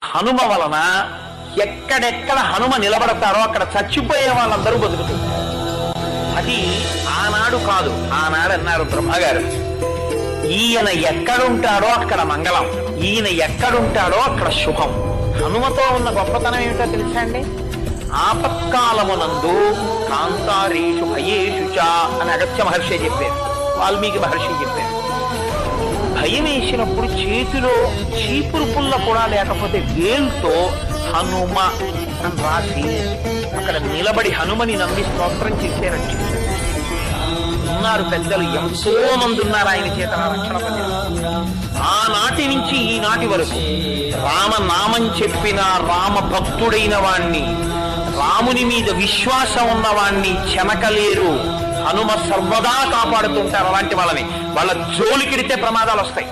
హనుమ వలన ఎక్కడెక్కడ హనుమ నిలబడతారో అక్కడ చచ్చిపోయే వాళ్ళందరూ బతుకుతారు. అది ఆనాడు కాదు, ఆనాడు అన్నారు బ్రహ్మగారు, ఈయన ఎక్కడుంటాడో అక్కడ మంగళం, ఈయన ఎక్కడుంటాడో అక్కడ శుభం. హనుమతో ఉన్న గొప్పతనం ఏమిటో తెలుసా అండి? ఆపత్కాలమునందు కాంతారేషు భయేషు చ అని అగస్త్య మహర్షి చెప్పారు, వాల్మీకి మహర్షి చెప్పారు. భయం వేసినప్పుడు చేతిలో చీపురు పుల్ల కూడా లేకపోతే వేలుతో హనుమ అని రాసి అక్కడ నిలబడి హనుమని నమ్మి స్తోత్రం చేసేరని చెప్పారు. ఉన్నారు పెద్దలు, ఎంతో మంది ఉన్నారు ఆయన చేత రక్షణ పొందారు. ఆనాటి నుంచి ఈనాటి వరకు రామనామం చెప్పిన రామ భక్తుడైన వాణ్ణి, రాముని మీద విశ్వాసం ఉన్నవాణ్ణి చెనకలేరు. హనుమ సర్వదా కాపాడుతుంటారు అలాంటి వాళ్ళని. వాళ్ళ జోలికిడితే ప్రమాదాలు వస్తాయి.